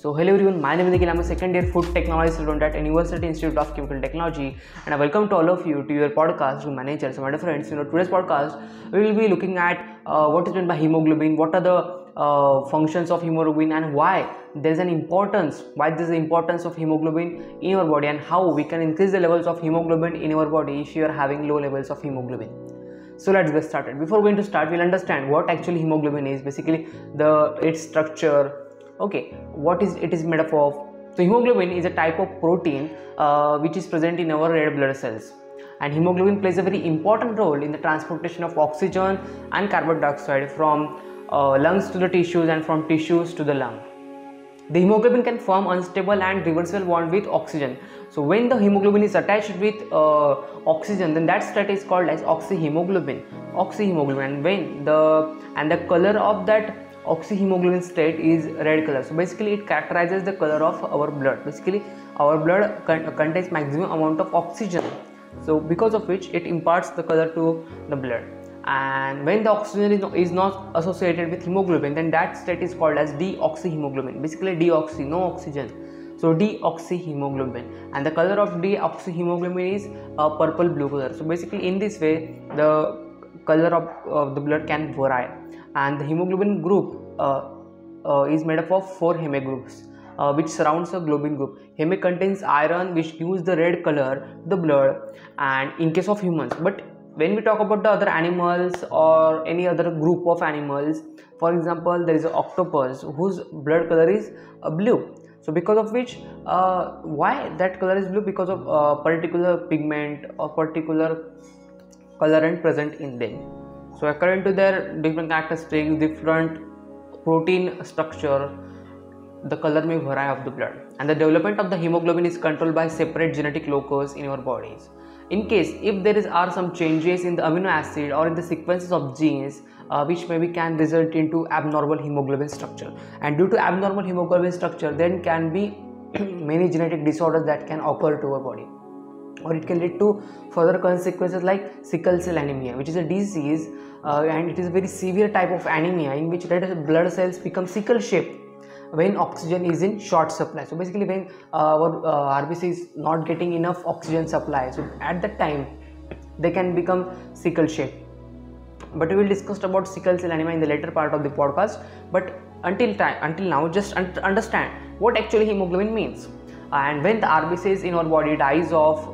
So hello everyone, my name is Nikhil. I'm a second year food technology student at University Institute of Chemical Technology, and I welcome to all of you to your podcast with my nature. So my dear friends, today's podcast we will be looking at what is meant by hemoglobin, what are the functions of hemoglobin, and why there is an importance, why there is the importance of hemoglobin in your body, and how we can increase the levels of hemoglobin in your body if you are having low levels of hemoglobin. So let's get started. Before going to start, we'll understand what actually hemoglobin is, basically its structure. Okay, what is it is made up of? So hemoglobin is a type of protein which is present in our red blood cells, and hemoglobin plays a very important role in the transportation of oxygen and carbon dioxide from lungs to the tissues and from tissues to the lung. The hemoglobin can form unstable and reversible bond with oxygen. So when the hemoglobin is attached with oxygen, then that state is called as oxyhemoglobin. And when the color of that oxyhemoglobin state is red color. So basically it characterizes the color of our blood. Basically our blood contains maximum amount of oxygen, so because of which it imparts the color to the blood. And when the oxygen is not associated with hemoglobin, then that state is called as deoxyhemoglobin. Basically deoxy, no oxygen, so deoxyhemoglobin, and the color of deoxyhemoglobin is purple blue color. So basically in this way the color of the blood can vary, and the hemoglobin group is made up of 4 heme groups which surrounds a globin group. Heme contains iron, which gives the red color to the blood, and in case of humans. But when we talk about the other animals or any other group of animals, for example there is an octopus whose blood color is blue. So because of which why that color is blue? Because of particular pigment or particular colorant present in them. So according to their different characteristics, different protein structure, the color may vary of the blood. And the development of the hemoglobin is controlled by separate genetic locus in our bodies. In case if there are some changes in the amino acid or in the sequences of genes which maybe can result into abnormal hemoglobin structure, and due to abnormal hemoglobin structure then can be many genetic disorders that can occur to our body, or it can lead to further consequences like sickle cell anemia, which is a disease and it is a very severe type of anemia in which red blood cells become sickle shaped when oxygen is in short supply. So basically when our RBC is not getting enough oxygen supply, so at that time they can become sickle shaped. But we will discuss about sickle cell anemia in the later part of the podcast. But until now, just understand what actually hemoglobin means. And when the RBCs in our body dies off,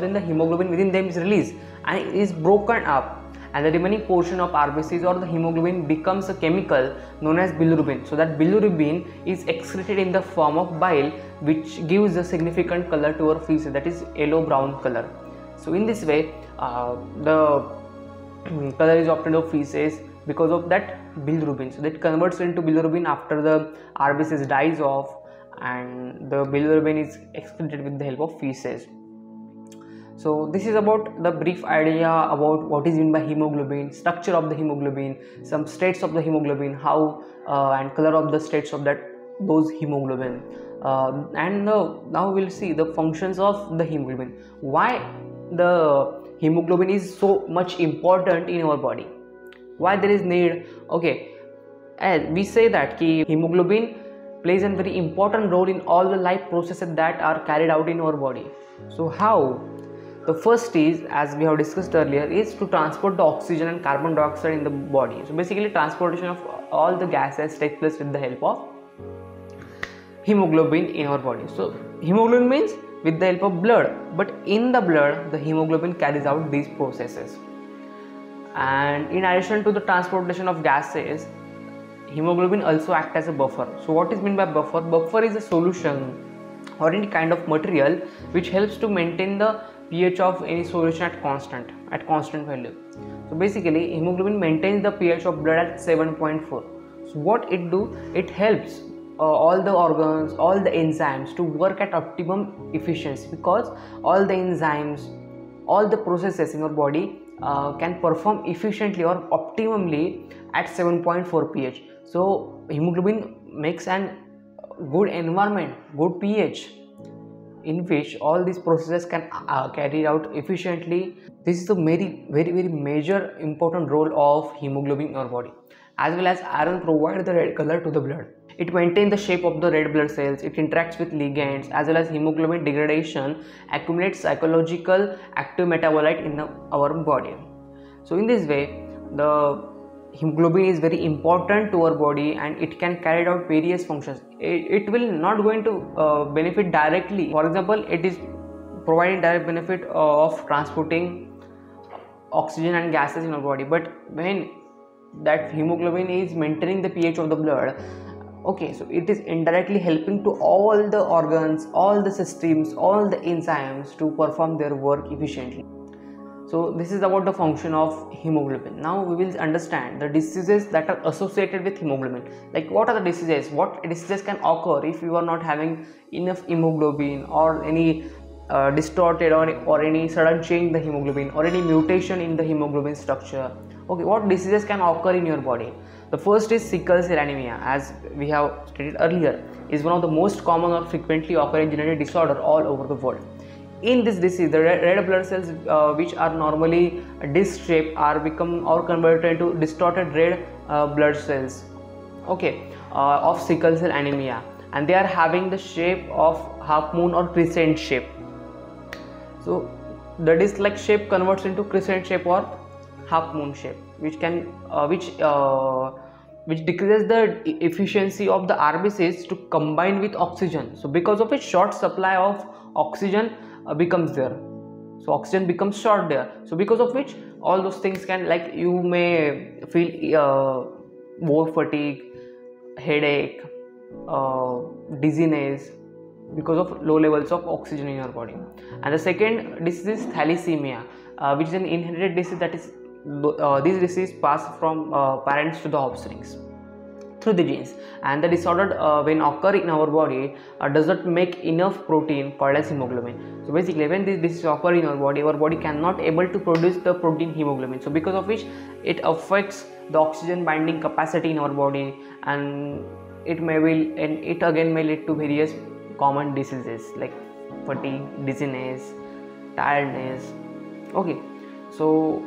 then the hemoglobin within them is released and it is broken up, and the remaining portion of RBCs or the hemoglobin becomes a chemical known as bilirubin. So that bilirubin is excreted in the form of bile, which gives a significant color to our feces, that is yellow brown color. So in this way the color is obtained of feces because of that bilirubin. So that converts into bilirubin after the RBCs dies off, and the bilirubin is excreted with the help of feces. So this is about the brief idea about what is meant by hemoglobin, structure of the hemoglobin, some states of the hemoglobin, how and color of the states of those hemoglobin, and now we'll see the functions of the hemoglobin. Why the hemoglobin is so much important in our body, why there is need. Okay, as we say that hemoglobin plays a very important role in all the life processes that are carried out in our body. So how? The first is, as we have discussed earlier, is to transport the oxygen and carbon dioxide in the body. So basically transportation of all the gases takes place with the help of hemoglobin in our body. So hemoglobin means with the help of blood, but in the blood the hemoglobin carries out these processes. And in addition to the transportation of gases, hemoglobin also acts as a buffer. So what is meant by buffer? Buffer is a solution or any kind of material which helps to maintain the pH of any solution at constant value. So basically hemoglobin maintains the pH of blood at 7.4. So what it do? It helps all the organs, all the enzymes to work at optimum efficiency, because all the enzymes, all the processes in our body can perform efficiently or optimally at 7.4 pH. So hemoglobin makes an good environment, good pH, in which all these processes can carry out efficiently. This is the very major important role of hemoglobin in our body. As well as iron provides the red color to the blood. It maintains the shape of the red blood cells, it interacts with ligands, as well as hemoglobin degradation accumulates psychological active metabolite in our body. So in this way, the hemoglobin is very important to our body and it can carry out various functions. It will not going to benefit directly. For example, it is providing direct benefit of transporting oxygen and gases in our body, but when that hemoglobin is maintaining the pH of the blood, okay, so it is indirectly helping to all the organs, all the systems, all the enzymes to perform their work efficiently. So this is about the function of hemoglobin. Now we will understand the diseases that are associated with hemoglobin. Like, what are the diseases? What diseases can occur if you are not having enough hemoglobin, or any distorted or any sudden change in the hemoglobin, or any mutation in the hemoglobin structure. Okay, what diseases can occur in your body? The first is sickle cell anemia, as we have stated earlier, is one of the most common or frequently occurring genetic disorder all over the world. In this disease, the red blood cells which are normally disc shaped are converted into distorted red blood cells, okay, of sickle cell anemia, and they are having the shape of half moon or crescent shape. So the disc like shape converts into crescent shape or half moon shape, which decreases the efficiency of the RBCs to combine with oxygen. So because of it, short supply of oxygen becomes there. So oxygen becomes short there. So because of which, all those things can, like, you may feel more fatigue, headache, dizziness, because of low levels of oxygen in your body. And the second disease is thalassemia, which is an inherited disease. That is, this disease passes from parents to the offsprings through the genes, and the disorder when occur in our body does not make enough protein called as hemoglobin. So basically, when this disease occur in our body cannot able to produce the protein hemoglobin. So because of which, it affects the oxygen binding capacity in our body, and it again may lead to various common diseases like fatigue, dizziness, tiredness. Okay, so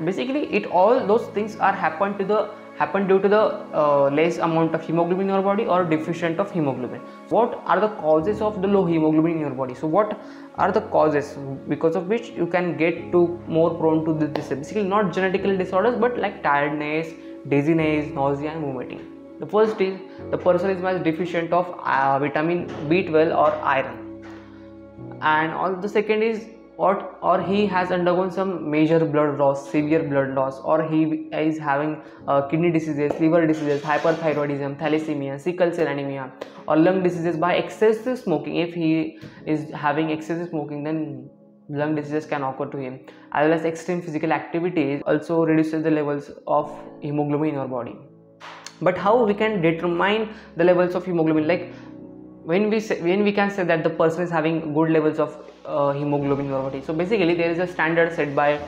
basically all those things are happen due to the less amount of hemoglobin in your body or deficient of hemoglobin. What are the causes of the low hemoglobin in your body? So what are the causes because of which you can get to more prone to this? Basically, not genetical disorders, but like tiredness, dizziness, nausea and vomiting. The first is the person is much deficient of vitamin B12 or iron, and the second is or he has undergone some major blood loss, severe blood loss, or he is having kidney diseases, liver diseases, hyperthyroidism, thalassemia, sickle cell anemia, or lung diseases by excessive smoking. If he is having excessive smoking, then lung diseases can occur to him, as well as extreme physical activities also reduces the levels of hemoglobin in our body. But how we can determine the levels of hemoglobin? Like, when we can say that the person is having good levels of hemoglobin in your body. So basically, there is a standard set by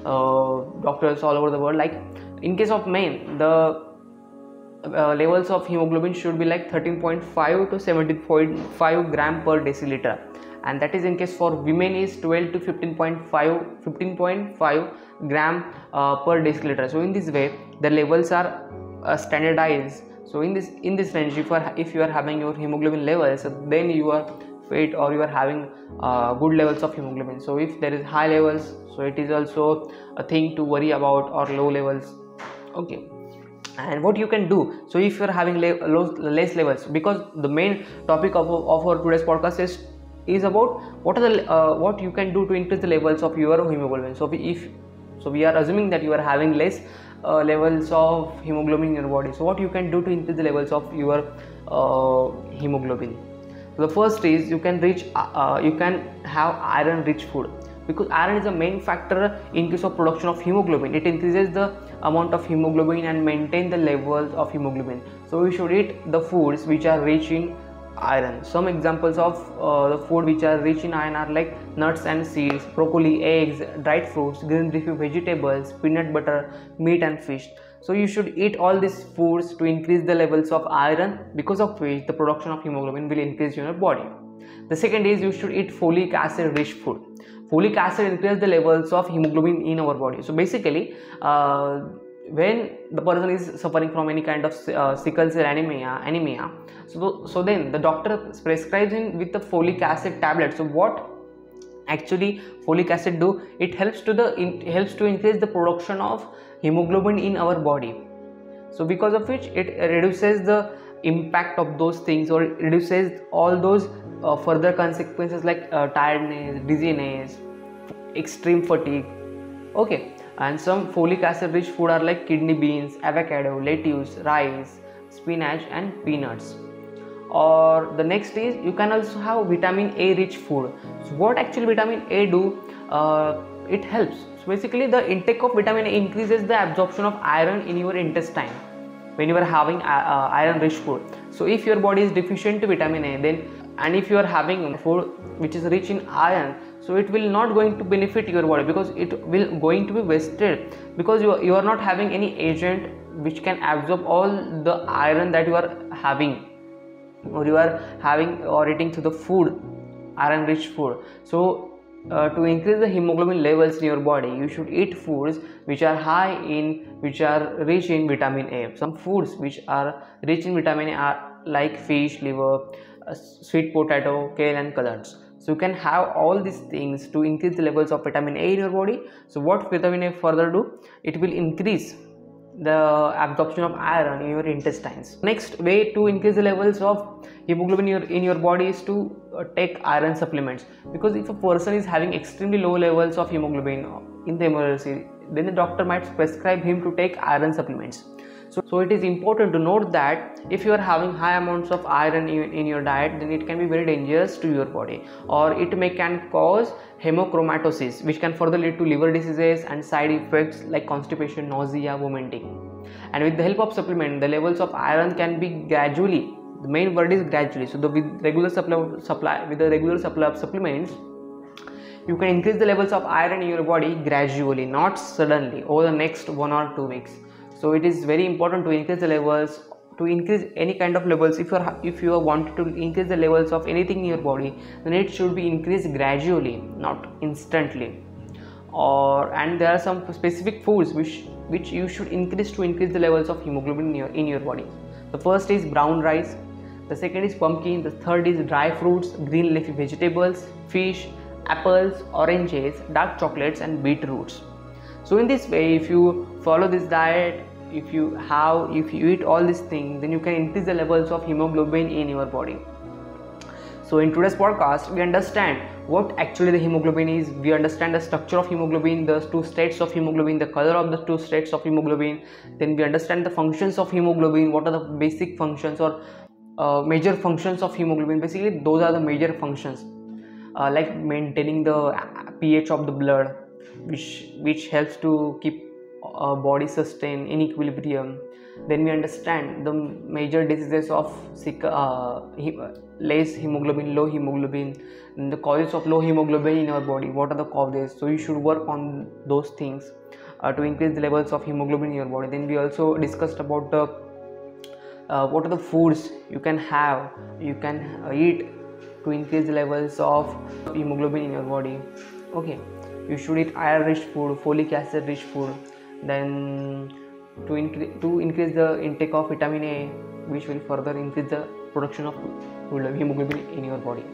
doctors all over the world. Like, in case of men, the levels of hemoglobin should be like 13.5 to 17.5 gram per deciliter, and that is in case for women is 12 to 15.5 gram per deciliter. So in this way, the levels are standardized. So in this range, if you are having your hemoglobin levels, then you are fit or you are having good levels of hemoglobin. So if there is high levels, so it is also a thing to worry about, or low levels. Okay, and what you can do? So if you are having less levels, because the main topic of our today's podcast is about what you can do to increase the levels of your hemoglobin. So we are assuming that you are having less levels of hemoglobin in your body. So what you can do to increase the levels of your hemoglobin? So the first is you can have iron rich food, because iron is a main factor in case of production of hemoglobin. It increases the amount of hemoglobin and maintain the levels of hemoglobin. So we should eat the foods which are rich in iron. Some examples of the food which are rich in iron are like nuts and seeds, broccoli, eggs, dried fruits, green leafy vegetables, peanut butter, meat and fish. So you should eat all these foods to increase the levels of iron, because of which the production of hemoglobin will increase in your body. The second is you should eat folic acid rich food. Folic acid increases the levels of hemoglobin in our body. So basically, when the person is suffering from any kind of sickle cell anemia, so then the doctor prescribes him with the folic acid tablet. So what actually folic acid do? It helps to increase the production of hemoglobin in our body. So because of which it reduces the impact of those things, or reduces all those further consequences like tiredness, dizziness, extreme fatigue. Okay, and some folic acid rich food are like kidney beans, avocado, lettuce, rice, spinach and peanuts. Or the next is you can also have vitamin A rich food. So what actually vitamin A do? It helps. So basically the intake of vitamin A increases the absorption of iron in your intestine when you are having iron rich food. So if your body is deficient to vitamin A, then, and if you are having food which is rich in iron, so it will not going to benefit your body, because it will going to be wasted, because you are not having any agent which can absorb all the iron that you are having, or you are having or eating through the food, iron rich food. So to increase the hemoglobin levels in your body, you should eat foods which are rich in vitamin A. Some foods which are rich in vitamin A are like fish, liver, sweet potato, kale and collards. So you can have all these things to increase the levels of vitamin A in your body. So what vitamin A further do? It will increase the absorption of iron in your intestines. Next way to increase the levels of hemoglobin in your body is to take iron supplements, because if a person is having extremely low levels of hemoglobin in the emergency, then the doctor might prescribe him to take iron supplements. So it is important to note that if you are having high amounts of iron in your diet, then it can be very dangerous to your body, or it can cause hemochromatosis, which can further lead to liver diseases and side effects like constipation, nausea, vomiting. And with the help of supplement, the levels of iron can be gradually, the main word is gradually. So with the regular supply of supplements, you can increase the levels of iron in your body gradually, not suddenly over the next 1 or 2 weeks. So it is very important to increase the levels, to increase any kind of levels. If you want to increase the levels of anything in your body, then it should be increased gradually, not instantly. And there are some specific foods which you should increase to increase the levels of hemoglobin in your body. The first is brown rice, the second is pumpkin, the third is dry fruits, green leafy vegetables, fish, apples, oranges, dark chocolates and beetroots. So in this way, if you follow this diet, if you eat all these things, then you can increase the levels of hemoglobin in your body. So in today's podcast, we understand what actually the hemoglobin is. We understand the structure of hemoglobin, the 2 states of hemoglobin, the color of the 2 states of hemoglobin. Then we understand the functions of hemoglobin, what are the basic functions or major functions of hemoglobin. Basically, those are the major functions, like maintaining the pH of the blood, which helps to keep body sustain in equilibrium. Then we understand the major diseases of less hemoglobin, low hemoglobin, and the causes of low hemoglobin in our body. What are the causes? So you should work on those things to increase the levels of hemoglobin in your body. Then we also discussed about the what are the foods you can eat to increase the levels of hemoglobin in your body. Okay, you should eat iron rich food, folic acid rich food. Then to increase the intake of vitamin A, which will further increase the production of hemoglobin in your body.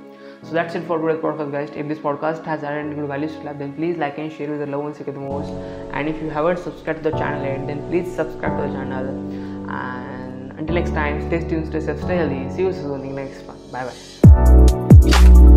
So that's it for today's podcast, guys. If this podcast has added any good values to your life, then please like and share with the loved ones you care the most. And if you haven't subscribed to the channel yet, then please subscribe to the channel. And until next time, stay tuned, stay safe, stay healthy. See you soon in the next one. Bye bye.